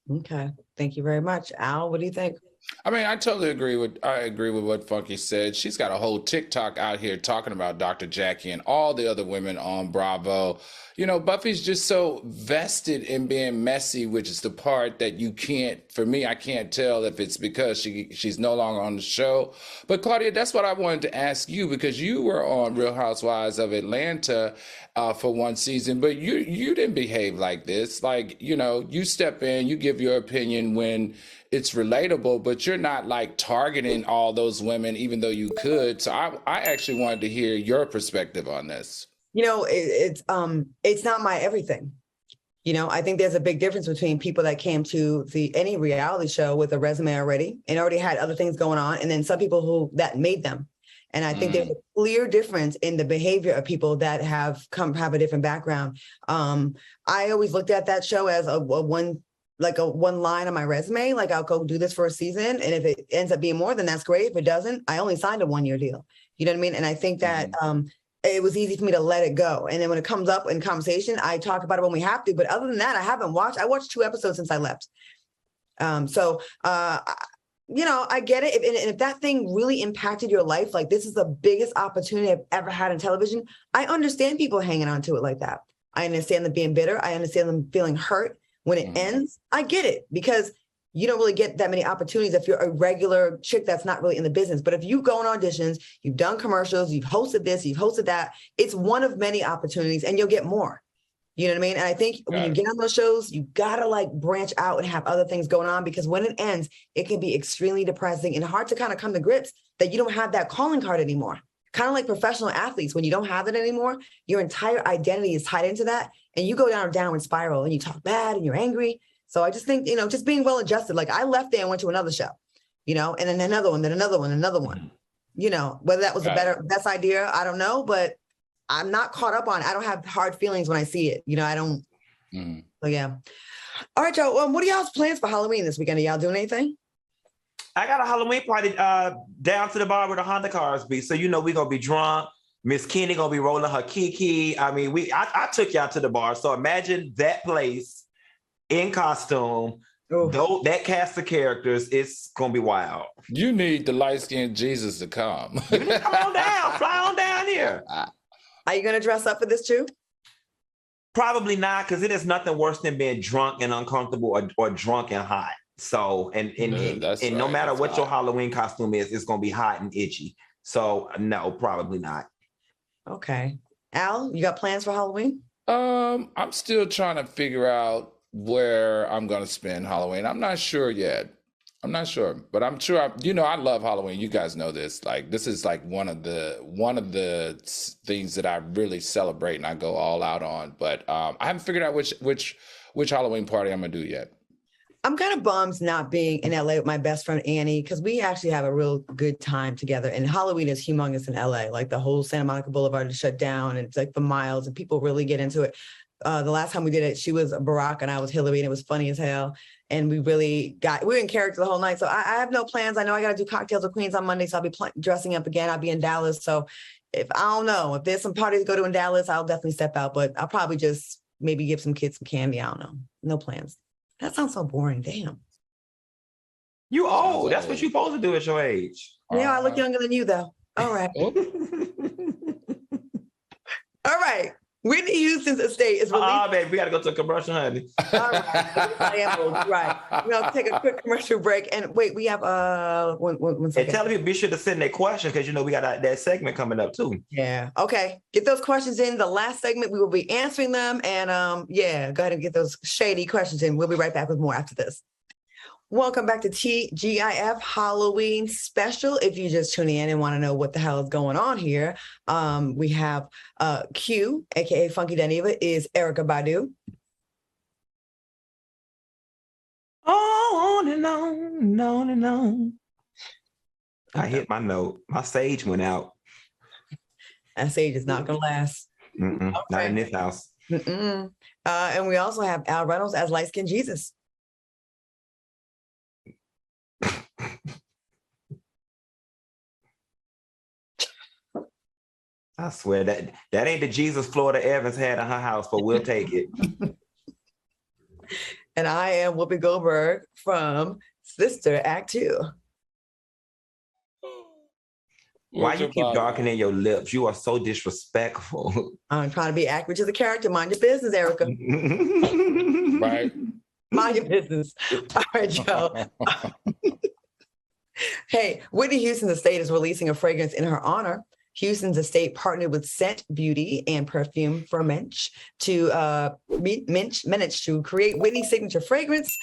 Speaker 1: Okay. Thank you very much. Al, what do you think?
Speaker 3: I mean, I totally agree with what Funky said. She's got a whole TikTok out here talking about Dr. Jackie and all the other women on Bravo. Buffy's just so vested in being messy, which is the part that I can't tell if it's because she's no longer on the show. But Claudia, that's what I wanted to ask you, because you were on Real Housewives of Atlanta for one season, but you didn't behave like this. Like, you step in, you give your opinion when it's relatable, but you're not like targeting all those women, even though you could. So I actually wanted to hear your perspective on this.
Speaker 1: It's not my everything. I think there's a big difference between people that came to any reality show with a resume already and already had other things going on, and then some people that made them. And I think there's a clear difference in the behavior of people that have a different background. I always looked at that show as a one line on my resume. Like, I'll go do this for a season, and if it ends up being more, then that's great. If it doesn't, I only signed a 1-year deal. You know what I mean? And I think that it was easy for me to let it go. And then when it comes up in conversation, I talk about it when we have to. But other than that, I watched 2 episodes since I left. I get it. And if that thing really impacted your life, like this is the biggest opportunity I've ever had in television, I understand people hanging on to it like that. I understand them being bitter. I understand them feeling hurt when it ends. I get it, because you don't really get that many opportunities if you're a regular chick that's not really in the business. But if you go on auditions, you've done commercials, you've hosted this, you've hosted that, it's one of many opportunities, and you'll get more. You know what I mean? And I think when you get on those shows, you got to like branch out and have other things going on, because when it ends, it can be extremely depressing and hard to kind of come to grips that you don't have that calling card anymore. Kind of like professional athletes, when you don't have it anymore, your entire identity is tied into that, and you go down a downward spiral and you talk bad and you're angry. So I just think, just being well adjusted. Like, I left there and went to another show, and then another one, then another one, another one. Whether that was the best idea, I don't know, but I'm not caught up on it. I don't have hard feelings when I see it. I don't. So yeah. All right, y'all. What are y'all's plans for Halloween this weekend? Are y'all doing anything?
Speaker 2: I got a Halloween party down to the bar where the Honda cars be. So, we're going to be drunk. Miss Kenny going to be rolling her kiki. I mean, I took y'all to the bar. So imagine that place in costume. Though that cast of characters, it's going to be wild.
Speaker 3: You need the light-skinned Jesus to come.
Speaker 2: Come on down. Fly on down here.
Speaker 1: Are you going to dress up for this too?
Speaker 2: Probably not, because it is nothing worse than being drunk and uncomfortable or drunk and hot. So, and no matter what your Halloween costume is, it's going to be hot and itchy. So, no, probably not.
Speaker 1: Okay. Al, you got plans for Halloween?
Speaker 3: I'm still trying to figure out where I'm going to spend Halloween. I'm not sure yet. I'm not sure, but I'm sure. I love Halloween. You guys know this. Like, this is like one of the things that I really celebrate and I go all out on. But I haven't figured out which Halloween party I'm gonna do yet.
Speaker 1: I'm kind of bummed not being in LA with my best friend Annie, because we actually have a real good time together. And Halloween is humongous in LA. Like, the whole Santa Monica Boulevard is shut down, and it's like for miles, and people really get into it. The last time we did it, she was Barack and I was Hillary, and it was funny as hell. And we were in character the whole night. So I have no plans. I know I got to do Cocktails with Queens on Monday, so I'll be dressing up again. I'll be in Dallas. So if there's some parties to go to in Dallas, I'll definitely step out. But I'll probably just maybe give some kids some candy. I don't know. No plans. That sounds so boring. Damn.
Speaker 2: You old. That's what you're supposed to do at your age.
Speaker 1: Yeah, I look younger than you, though. All right. All right. Whitney Houston's estate is released.
Speaker 2: Baby, we got to go to a commercial, honey.
Speaker 1: All right. Right. We're going to take a quick commercial break. And wait, we have one second.
Speaker 2: And tell people be sure to send their questions, because, we got that segment coming up, too.
Speaker 1: Yeah. Okay. Get those questions in. The last segment, we will be answering them. And go ahead and get those shady questions in. We'll be right back with more after this. Welcome back to TGIF Halloween special. If you're just tuning in and want to know what the hell is going on here, we have Q, aka Funky Dineva, is Erykah Badu.
Speaker 2: On and on and on and on. I hit my note. My sage went out.
Speaker 1: That sage is not going to last.
Speaker 2: Not in this house.
Speaker 1: And we also have Al Reynolds as Light Skin Jesus.
Speaker 2: I swear that ain't the Jesus Florida Evans had in her house, but we'll take it.
Speaker 1: And I am Whoopi Goldberg from Sister Act 2.
Speaker 2: Why you keep darkening your lips? You are so disrespectful.
Speaker 1: I'm trying to be accurate to the character. Mind your business, Erica.
Speaker 3: Right.
Speaker 1: Mind your business. All right, Joe. Hey, Whitney Houston's estate is releasing a fragrance in her honor. Houston's estate partnered with Scent Beauty and Perfume for Mensch to create Whitney's signature fragrance.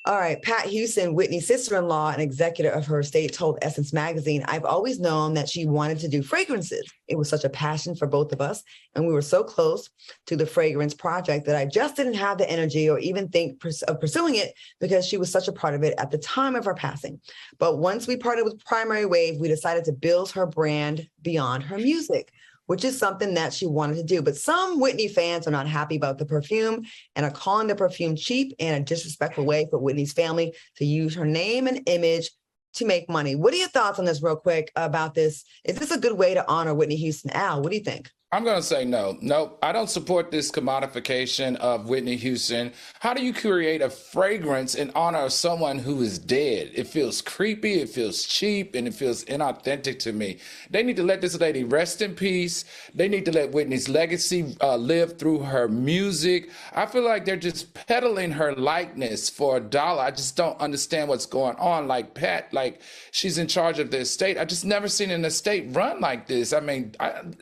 Speaker 1: All right, Pat Houston, Whitney's sister-in-law and executive of her estate, told Essence Magazine, "I've always known that she wanted to do fragrances. It was such a passion for both of us, and we were so close to the fragrance project that I just didn't have the energy or even think of pursuing it because she was such a part of it at the time of her passing. But once we partnered with Primary Wave, we decided to build her brand beyond her music, which is something that she wanted to do. But some Whitney fans are not happy about the perfume and are calling the perfume cheap and a disrespectful way for Whitney's family to use her name and image to make money." What are your thoughts on this real quick about this? Is this a good way to honor Whitney Houston? Al, what do you think?
Speaker 3: I'm going to say no. Nope. I don't support this commodification of Whitney Houston. How do you create a fragrance in honor of someone who is dead? It feels creepy, it feels cheap, and it feels inauthentic to me. They need to let this lady rest in peace. They need to let Whitney's legacy live through her music. I feel like they're just peddling her likeness for $1. I just don't understand what's going on. Like Pat, like she's in charge of the estate. I just never seen an estate run like this. I mean,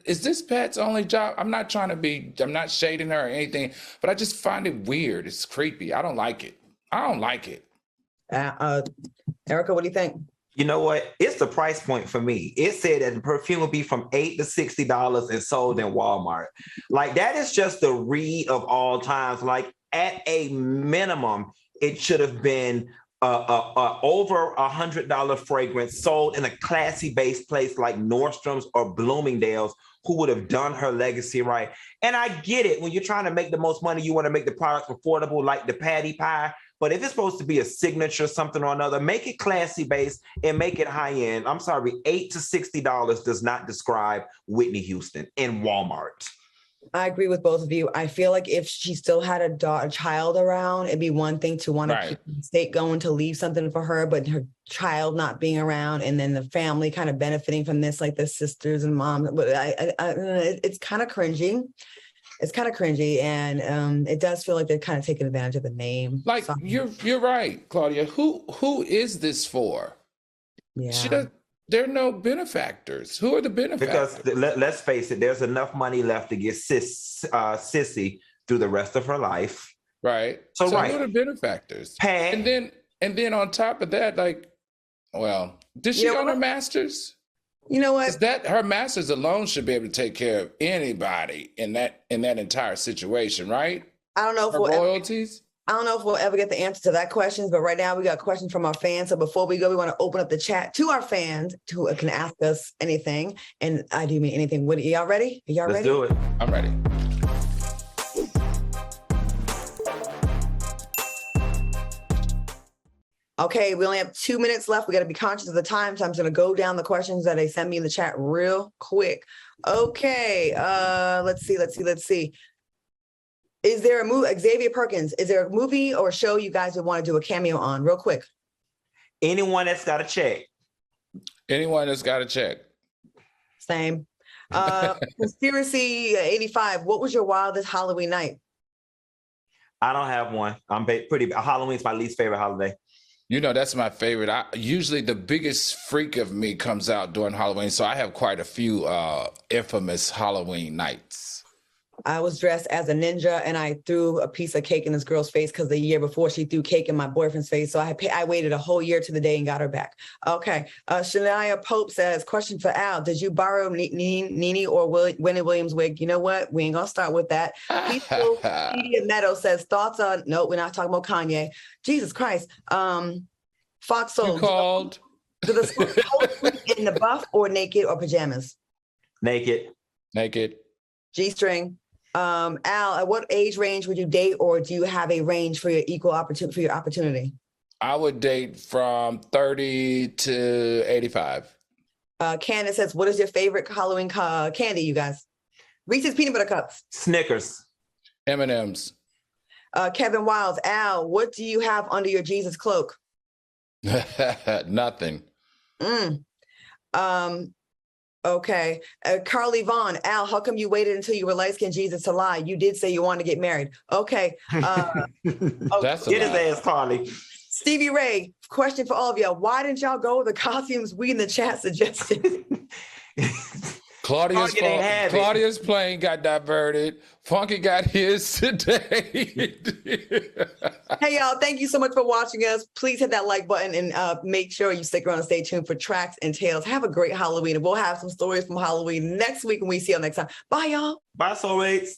Speaker 3: is this Pat's only job? I'm not shading her or anything, but I just find it weird. It's creepy. I don't like it.
Speaker 1: Erica, what do you think?
Speaker 2: You know what? It's the price point for me. It said that the perfume would be from $8 to $60 and sold in Walmart. Like, that is just the read of all times. Like, at a minimum, it should have been over $100 fragrance sold in a classy-based place like Nordstrom's or Bloomingdale's, who would have done her legacy right. And I get it. When you're trying to make the most money, you want to make the products affordable, like the patty pie. But if it's supposed to be a signature, something or another, make it classy-based and make it high-end. I'm sorry, $8 to $60 does not describe Whitney Houston in Walmart.
Speaker 1: I agree with both of you. I feel like if she still had a child around, it'd be one thing to want to keep the state going to leave something for her, but her child not being around and then the family kind of benefiting from this, like the sisters and moms. But it's kind of cringy. It's kind of cringy, and it does feel like they're kind of taking advantage of the name.
Speaker 3: Like, you're right, Claudia. Who is this for?
Speaker 1: Yeah.
Speaker 3: There are no benefactors. Who are the benefactors?
Speaker 2: Because let's face it, there's enough money left to get Sissy through the rest of her life.
Speaker 3: Right. So who are the benefactors?
Speaker 2: Pat.
Speaker 3: And then on top of that, like, well, did she own her masters?
Speaker 1: You know what?
Speaker 3: Is that her masters alone should be able to take care of anybody in that entire situation, right?
Speaker 1: I don't know if
Speaker 3: royalties.
Speaker 1: I don't know if we'll ever get the answer to that question, but right now we got questions from our fans. So before we go, we want to open up the chat to our fans who can ask us anything. And I do mean anything. What, y'all ready? Are y'all ready?
Speaker 2: Let's do it.
Speaker 3: I'm ready.
Speaker 1: Okay, we only have 2 minutes left. We got to be conscious of the time. So I'm just going to go down the questions that they sent me in the chat real quick. Okay, let's see. Is there a movie, Xavier Perkins, is there a movie or show you guys would want to do a cameo on real quick?
Speaker 2: Anyone that's got a check.
Speaker 3: Anyone that's got a check.
Speaker 1: Same. Conspiracy 85, what was your wildest Halloween night?
Speaker 2: I don't have one. Halloween's my least favorite holiday.
Speaker 3: You know, that's my favorite. Usually the biggest freak of me comes out during Halloween. So I have quite a few infamous Halloween nights.
Speaker 1: I was dressed as a ninja and I threw a piece of cake in this girl's face because the year before she threw cake in my boyfriend's face. So I waited a whole year to the day and got her back. Okay. Shania Pope says, question for Al. Did you borrow Nene or Winnie Williams' wig? You know what? We ain't going to start with that. Peaceful Media Meadow says, thoughts on, no, we're not talking about Kanye. Jesus Christ. FOXSOUL.
Speaker 3: You called?
Speaker 1: Do the sleep in the buff or naked or pajamas?
Speaker 2: Naked.
Speaker 1: G-string. Al, at what age range would you date, or do you have a range for your opportunity?
Speaker 3: I would date from 30 to 85.
Speaker 1: Candace says, what is your favorite Halloween candy, you guys? Reese's Peanut Butter Cups.
Speaker 2: Snickers.
Speaker 3: M&M's.
Speaker 1: Kevin Wiles, Al, what do you have under your Jesus cloak?
Speaker 3: Nothing.
Speaker 1: Okay. Carly Vaughn, Al, how come you waited until you were light-skinned Jesus to lie? You did say you wanted to get married. Okay.
Speaker 3: That's
Speaker 2: Get his ass, Carly.
Speaker 1: Stevie Ray, question for all of y'all. Why didn't y'all go with the costumes we in the chat suggested?
Speaker 3: Claudia's plane got diverted. Funky got his today.
Speaker 1: Hey, y'all, thank you so much for watching us. Please hit that like button and make sure you stick around and stay tuned for Tracks and Tales. Have a great Halloween, and we'll have some stories from Halloween next week when we see you next time. Bye, y'all.
Speaker 2: Bye, soulmates.